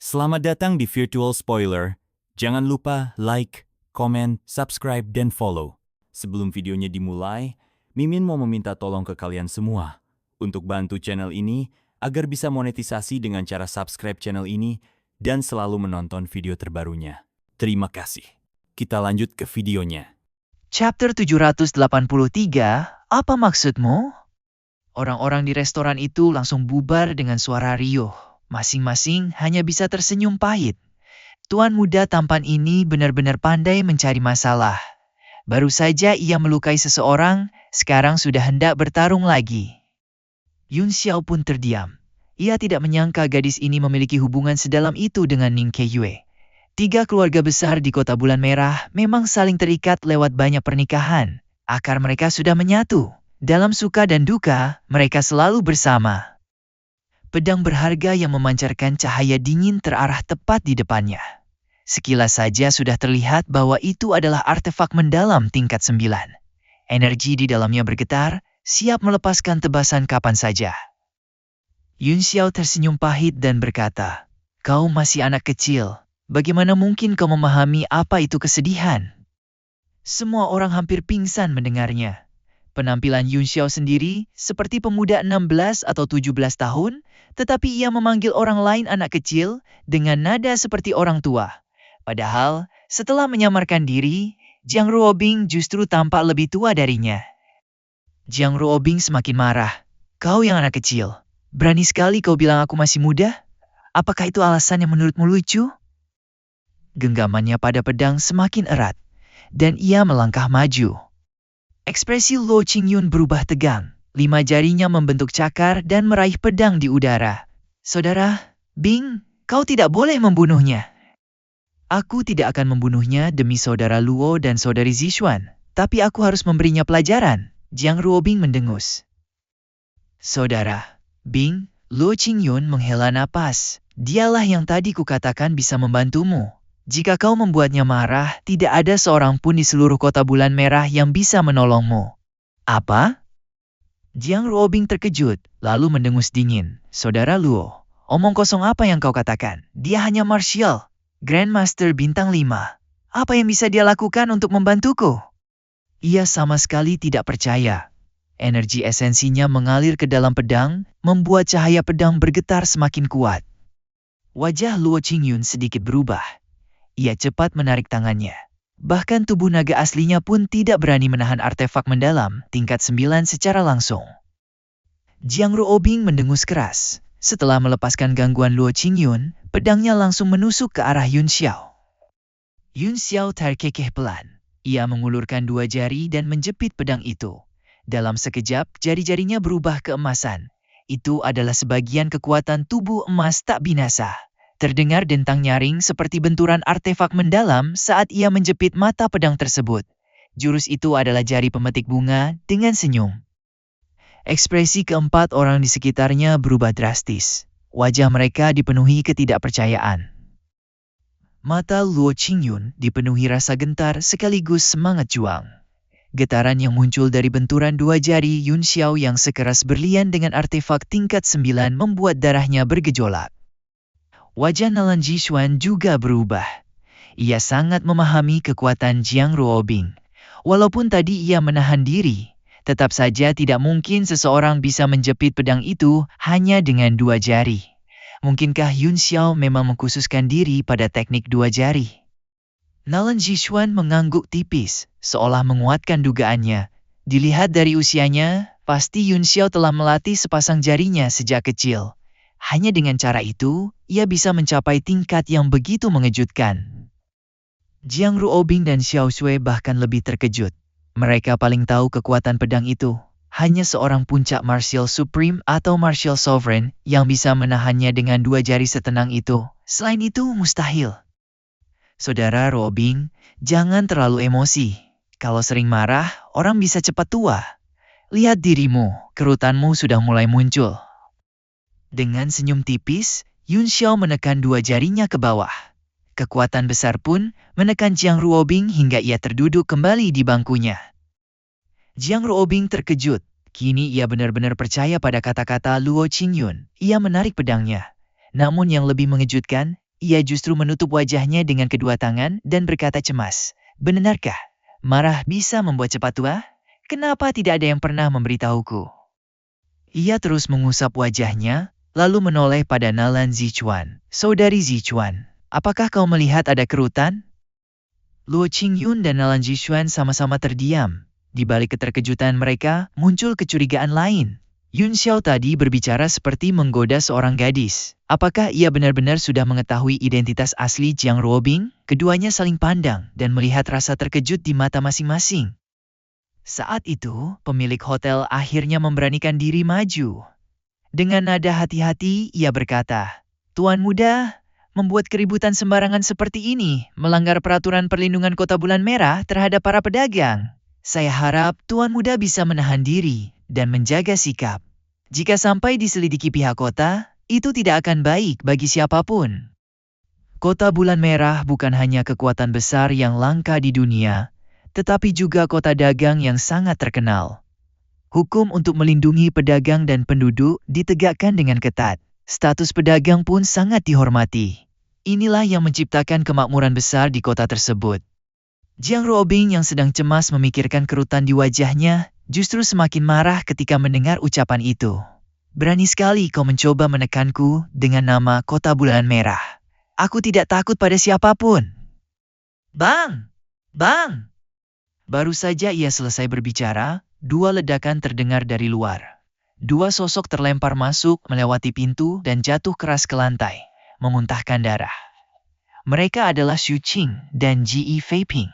Selamat datang di Virtual Spoiler. Jangan lupa like, komen, subscribe, dan follow. Sebelum videonya dimulai, Mimin mau meminta tolong ke kalian semua untuk bantu channel ini agar bisa monetisasi dengan cara subscribe channel ini dan selalu menonton video terbarunya. Terima kasih. Kita lanjut ke videonya. Chapter 783, apa maksudmu? Orang-orang di restoran itu langsung bubar dengan suara riuh. Masing-masing hanya bisa tersenyum pahit. Tuan muda tampan ini benar-benar pandai mencari masalah. Baru saja ia melukai seseorang, sekarang sudah hendak bertarung lagi. Yun Xiao pun terdiam. Ia tidak menyangka gadis ini memiliki hubungan sedalam itu dengan Ning Keiyue. 3 keluarga besar di Kota Bulan Merah memang saling terikat lewat banyak pernikahan. Akar mereka sudah menyatu. Dalam suka dan duka, mereka selalu bersama. Pedang berharga yang memancarkan cahaya dingin terarah tepat di depannya. Sekilas saja sudah terlihat bahwa itu adalah artefak mendalam tingkat 9. Energi di dalamnya bergetar, siap melepaskan tebasan kapan saja. Yun Xiao tersenyum pahit dan berkata, "Kau masih anak kecil. Bagaimana mungkin kau memahami apa itu kesedihan?" Semua orang hampir pingsan mendengarnya. Penampilan Yun Xiao sendiri seperti pemuda 16 atau 17 tahun, tetapi ia memanggil orang lain anak kecil dengan nada seperti orang tua. Padahal, setelah menyamarkan diri, Jiang Ruobing justru tampak lebih tua darinya. Jiang Ruobing semakin marah. "Kau yang anak kecil, berani sekali kau bilang aku masih muda? Apakah itu alasan yang menurutmu lucu?" Genggamannya pada pedang semakin erat, dan ia melangkah maju. Ekspresi Luo Qingyun berubah tegang. 5 jarinya membentuk cakar dan meraih pedang di udara. "Saudara, Bing, kau tidak boleh membunuhnya." "Aku tidak akan membunuhnya demi saudara Luo dan saudari Zixuan, tapi aku harus memberinya pelajaran." Jiang Ruobing mendengus. "Saudara, Bing," Luo Qingyun menghela napas. "Dialah yang tadi kukatakan bisa membantumu. Jika kau membuatnya marah, tidak ada seorang pun di seluruh Kota Bulan Merah yang bisa menolongmu." "Apa?" Jiang Ruobing terkejut, lalu mendengus dingin. "Saudara Luo, omong kosong apa yang kau katakan? Dia hanya martial, Grandmaster bintang 5. Apa yang bisa dia lakukan untuk membantuku?" Ia sama sekali tidak percaya. Energi esensinya mengalir ke dalam pedang, membuat cahaya pedang bergetar semakin kuat. Wajah Luo Qingyun sedikit berubah. Ia cepat menarik tangannya. Bahkan tubuh naga aslinya pun tidak berani menahan artefak mendalam tingkat 9 secara langsung. Jiang Ruobing mendengus keras. Setelah melepaskan gangguan Luo Qingyun, pedangnya langsung menusuk ke arah Yun Xiao. Yun Xiao terkekeh pelan. Ia mengulurkan 2 jari dan menjepit pedang itu. Dalam sekejap, jari-jarinya berubah keemasan. Itu adalah sebagian kekuatan tubuh emas tak binasa. Terdengar dentang nyaring seperti benturan artefak mendalam saat ia menjepit mata pedang tersebut. Jurus itu adalah jari pemetik bunga dengan senyum. Ekspresi keempat orang di sekitarnya berubah drastis. Wajah mereka dipenuhi ketidakpercayaan. Mata Luo Qingyun dipenuhi rasa gentar sekaligus semangat juang. Getaran yang muncul dari benturan 2 jari Yun Xiao yang sekeras berlian dengan artefak tingkat 9 membuat darahnya bergejolak. Wajah Nalan Zixuan juga berubah. Ia sangat memahami kekuatan Jiang Ruobing. Walaupun tadi ia menahan diri, tetap saja tidak mungkin seseorang bisa menjepit pedang itu hanya dengan 2 jari. Mungkinkah Yun Xiao memang mengkhususkan diri pada teknik 2 jari? Nalan Zixuan mengangguk tipis, seolah menguatkan dugaannya. Dilihat dari usianya, pasti Yun Xiao telah melatih sepasang jarinya sejak kecil. Hanya dengan cara itu, ia bisa mencapai tingkat yang begitu mengejutkan. Jiang Ruobing dan Xiao Shui bahkan lebih terkejut. Mereka paling tahu kekuatan pedang itu. Hanya seorang puncak martial supreme atau martial sovereign yang bisa menahannya dengan 2 jari setenang itu. Selain itu, mustahil. Saudara Ruobing, jangan terlalu emosi. Kalau sering marah, orang bisa cepat tua. Lihat dirimu, kerutanmu sudah mulai muncul. Dengan senyum tipis, Yun Xiao menekan 2 jarinya ke bawah. Kekuatan besar pun menekan Jiang Ruobing hingga ia terduduk kembali di bangkunya. Jiang Ruobing terkejut. Kini ia benar-benar percaya pada kata-kata Luo Qingyun. Ia menarik pedangnya. Namun yang lebih mengejutkan, ia justru menutup wajahnya dengan kedua tangan dan berkata cemas. Benarkah? Marah bisa membuat cepat tua? Kenapa tidak ada yang pernah memberitahuku? Ia terus mengusap wajahnya, lalu menoleh pada Nalan Zichuan. Saudari Zichuan, apakah kau melihat ada kerutan? Luo Qingyun dan Nalan Zichuan sama-sama terdiam. Di balik keterkejutan mereka, muncul kecurigaan lain. Yun Xiao tadi berbicara seperti menggoda seorang gadis. Apakah ia benar-benar sudah mengetahui identitas asli Jiang Ruobing? Keduanya saling pandang dan melihat rasa terkejut di mata masing-masing. Saat itu, pemilik hotel akhirnya memberanikan diri maju. Dengan nada hati-hati, ia berkata, "Tuan muda, membuat keributan sembarangan seperti ini melanggar peraturan perlindungan Kota Bulan Merah terhadap para pedagang. Saya harap Tuan muda bisa menahan diri dan menjaga sikap. Jika sampai diselidiki pihak kota, itu tidak akan baik bagi siapapun." Kota Bulan Merah bukan hanya kekuatan besar yang langka di dunia, tetapi juga kota dagang yang sangat terkenal. Hukum untuk melindungi pedagang dan penduduk ditegakkan dengan ketat. Status pedagang pun sangat dihormati. Inilah yang menciptakan kemakmuran besar di kota tersebut. Jiang Ruobing yang sedang cemas memikirkan kerutan di wajahnya, justru semakin marah ketika mendengar ucapan itu. Berani sekali kau mencoba menekanku dengan nama Kota Bulan Merah. Aku tidak takut pada siapapun. Bang! Bang! Baru saja ia selesai berbicara, dua ledakan terdengar dari luar. Dua sosok terlempar masuk melewati pintu dan jatuh keras ke lantai, memuntahkan darah. Mereka adalah Xu Qing dan Ji Feiping.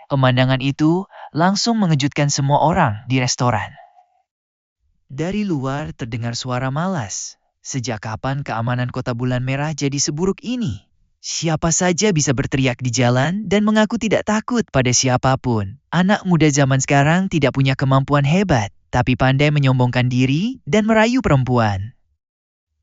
Pemandangan itu langsung mengejutkan semua orang di restoran. Dari luar terdengar suara malas. Sejak kapan keamanan Kota Bulan Merah jadi seburuk ini? Siapa saja bisa berteriak di jalan dan mengaku tidak takut pada siapapun. Anak muda zaman sekarang tidak punya kemampuan hebat, tapi pandai menyombongkan diri dan merayu perempuan.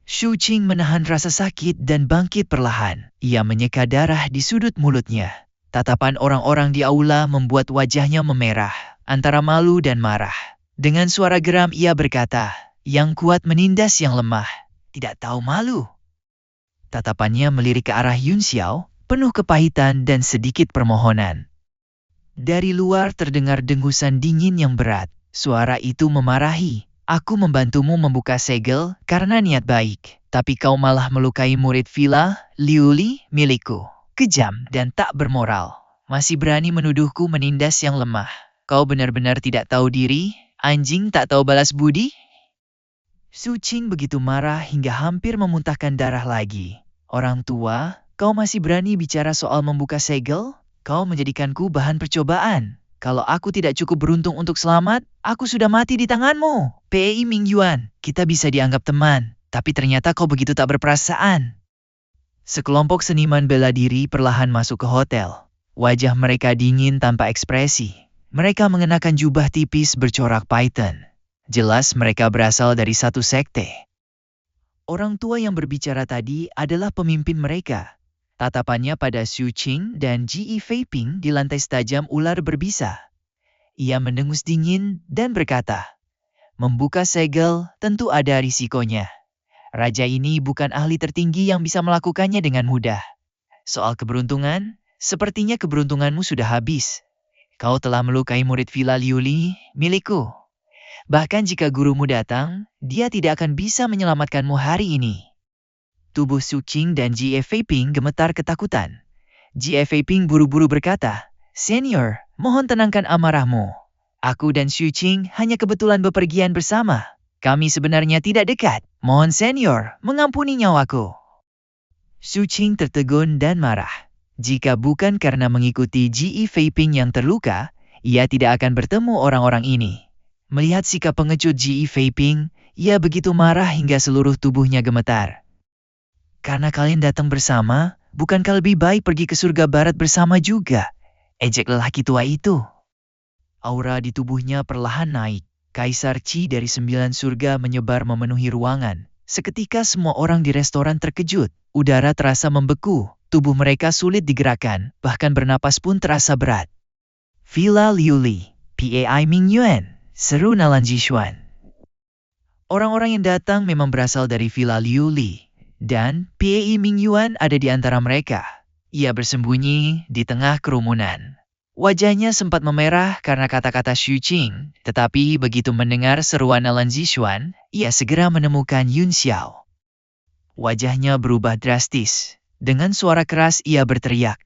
Xu Qing menahan rasa sakit dan bangkit perlahan. Ia menyeka darah di sudut mulutnya. Tatapan orang-orang di aula membuat wajahnya memerah, antara malu dan marah. Dengan suara geram ia berkata, "Yang kuat menindas yang lemah, tidak tahu malu." Tatapannya melirik ke arah Yun Xiao, penuh kepahitan dan sedikit permohonan. Dari luar terdengar dengusan dingin yang berat. Suara itu memarahi. "Aku membantumu membuka segel karena niat baik, tapi kau malah melukai murid villa Liu Li milikku. Kejam dan tak bermoral. Masih berani menuduhku menindas yang lemah. Kau benar-benar tidak tahu diri, anjing tak tahu balas budi?" Xu Qing begitu marah hingga hampir memuntahkan darah lagi. "Orang tua, kau masih berani bicara soal membuka segel? Kau menjadikanku bahan percobaan. Kalau aku tidak cukup beruntung untuk selamat, aku sudah mati di tanganmu. Pei Mingyuan, kita bisa dianggap teman, tapi ternyata kau begitu tak berperasaan." Sekelompok seniman bela diri perlahan masuk ke hotel. Wajah mereka dingin tanpa ekspresi. Mereka mengenakan jubah tipis bercorak python. Jelas mereka berasal dari satu sekte. Orang tua yang berbicara tadi adalah pemimpin mereka. Tatapannya pada Xu Qing dan Ji Feiping di lantai setajam ular berbisa. Ia mendengus dingin dan berkata, "Membuka segel tentu ada risikonya. Raja ini bukan ahli tertinggi yang bisa melakukannya dengan mudah. Soal keberuntungan, sepertinya keberuntunganmu sudah habis. Kau telah melukai murid villa Liu Li milikku. Bahkan jika gurumu datang, dia tidak akan bisa menyelamatkanmu hari ini." Tubuh Xu Qing dan Ji Feiping gemetar ketakutan. Ji Feiping buru-buru berkata, "Senior, mohon tenangkan amarahmu. Aku dan Xu Qing hanya kebetulan bepergian bersama. Kami sebenarnya tidak dekat. Mohon senior, mengampuni nyawaku." Xu Qing tertegun dan marah. Jika bukan karena mengikuti Ji Feiping yang terluka, ia tidak akan bertemu orang-orang ini. Melihat sikap pengecut Ji Feiping, ia begitu marah hingga seluruh tubuhnya gemetar. "Karena kalian datang bersama, bukankah lebih baik pergi ke surga barat bersama juga?" ejek lelaki tua itu. Aura di tubuhnya perlahan naik. Kaisar Qi dari 9 surga menyebar memenuhi ruangan. Seketika semua orang di restoran terkejut. Udara terasa membeku. Tubuh mereka sulit digerakkan, bahkan bernapas pun terasa berat. "Villa Liu Li, Pai Mingyuan," seru Nalan Zixuan. Orang-orang yang datang memang berasal dari Villa Liu Li. dan Pei Mingyuan ada di antara mereka. Ia bersembunyi di tengah kerumunan. Wajahnya sempat memerah karena kata-kata Xu Qing, tetapi begitu mendengar seruan Alan Zixuan, ia segera menemukan Yun Xiao. Wajahnya berubah drastis. Dengan suara keras ia berteriak,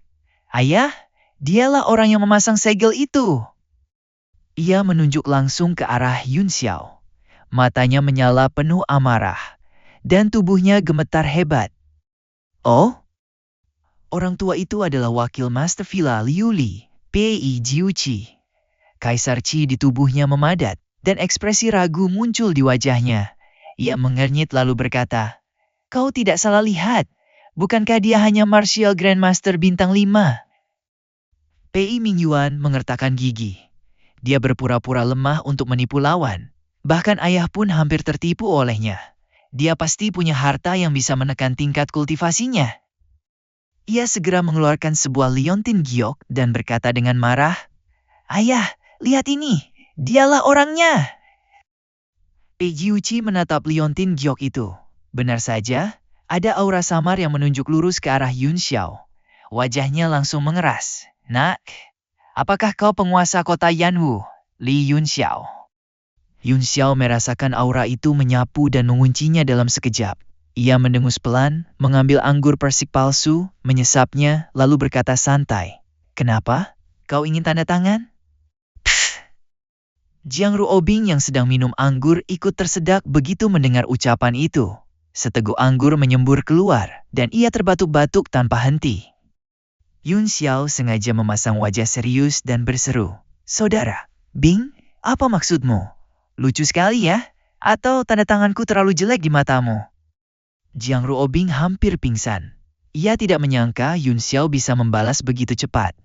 "Ayah, dialah orang yang memasang segel itu." Ia menunjuk langsung ke arah Yun Xiao. Matanya menyala penuh amarah, dan tubuhnya gemetar hebat. Oh? Orang tua itu adalah wakil Master Villa Liu Li, Pei Jiuqi. Kaisar Qi di tubuhnya memadat, dan ekspresi ragu muncul di wajahnya. Ia mengernyit lalu berkata, "Kau tidak salah lihat. Bukankah dia hanya Martial Grandmaster bintang 5? Pei Mingyuan mengertakkan gigi. Dia berpura-pura lemah untuk menipu lawan. Bahkan ayah pun hampir tertipu olehnya. Dia pasti punya harta yang bisa menekan tingkat kultivasinya. Ia segera mengeluarkan sebuah liontin giok dan berkata dengan marah, "Ayah, lihat ini. Dialah orangnya." Pei Jiuqi menatap liontin giok itu. Benar saja, ada aura samar yang menunjuk lurus ke arah Yun Xiao. Wajahnya langsung mengeras. "Nak, apakah kau penguasa kota Yanwu, Li Yun Xiao?" Yun Xiao merasakan aura itu menyapu dan menguncinya dalam sekejap. Ia mendengus pelan, mengambil anggur persik palsu, menyesapnya, lalu berkata santai, "Kenapa? Kau ingin tanda tangan?" Jiang Ruobing yang sedang minum anggur ikut tersedak begitu mendengar ucapan itu. Seteguk anggur menyembur keluar, dan ia terbatuk-batuk tanpa henti. Yun Xiao sengaja memasang wajah serius dan berseru, "Saudara, Bing, apa maksudmu? Lucu sekali ya? Atau tanda tanganku terlalu jelek di matamu?" Jiang Ruobing hampir pingsan. Ia tidak menyangka Yun Xiao bisa membalas begitu cepat.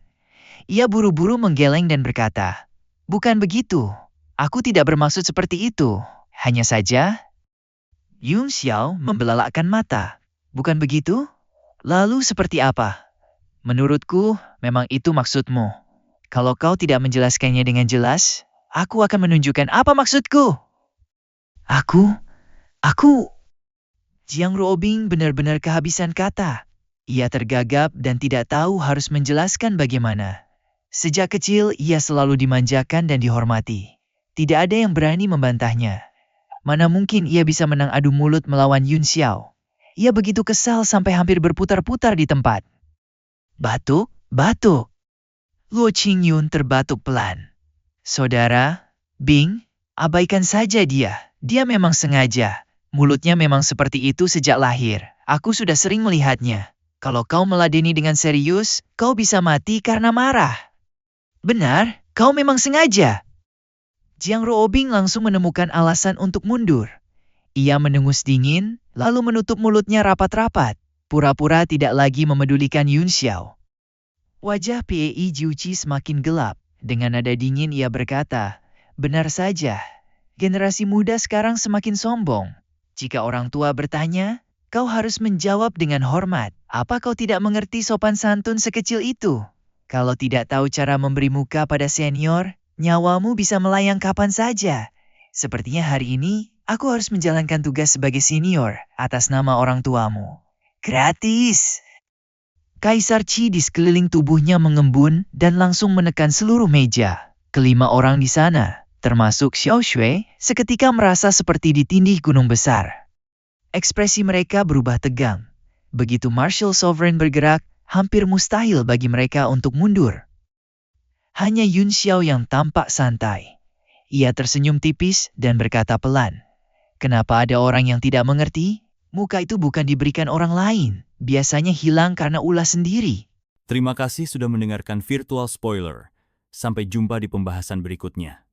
Ia buru-buru menggeleng dan berkata, "Bukan begitu. Aku tidak bermaksud seperti itu. Hanya saja..." Yun Xiao membelalakkan mata. "Bukan begitu? Lalu seperti apa? Menurutku, memang itu maksudmu. Kalau kau tidak menjelaskannya dengan jelas, aku akan menunjukkan apa maksudku." Aku... Jiang Ruobing benar-benar kehabisan kata. Ia tergagap dan tidak tahu harus menjelaskan bagaimana. Sejak kecil, ia selalu dimanjakan dan dihormati. Tidak ada yang berani membantahnya. Mana mungkin ia bisa menang adu mulut melawan Yun Xiao. Ia begitu kesal sampai hampir berputar-putar di tempat. "Batuk, batuk." Luo Qingyun terbatuk pelan. "Saudara, Bing, abaikan saja dia. Dia memang sengaja. Mulutnya memang seperti itu sejak lahir. Aku sudah sering melihatnya. Kalau kau meladeni dengan serius, kau bisa mati karena marah." "Benar, kau memang sengaja." Jiang Ruobing langsung menemukan alasan untuk mundur. Ia mendengus dingin, lalu menutup mulutnya rapat-rapat, pura-pura tidak lagi memedulikan Yun Xiao. Wajah Pei Jiuqi semakin gelap. Dengan nada dingin ia berkata, "Benar saja, generasi muda sekarang semakin sombong. Jika orang tua bertanya, kau harus menjawab dengan hormat. Apa kau tidak mengerti sopan santun sekecil itu? Kalau tidak tahu cara memberi muka pada senior, nyawamu bisa melayang kapan saja. Sepertinya hari ini, aku harus menjalankan tugas sebagai senior atas nama orang tuamu. Gratis!" Kaisar Qi di sekeliling tubuhnya mengembun dan langsung menekan seluruh meja. Kelima orang di sana, termasuk Xiao Shui, seketika merasa seperti ditindih gunung besar. Ekspresi mereka berubah tegang. Begitu Martial Sovereign bergerak, hampir mustahil bagi mereka untuk mundur. Hanya Yun Xiao yang tampak santai. Ia tersenyum tipis dan berkata pelan, "Kenapa ada orang yang tidak mengerti? Muka itu bukan diberikan orang lain. Biasanya hilang karena ulah sendiri." Terima kasih sudah mendengarkan Virtual Spoiler. Sampai jumpa di pembahasan berikutnya.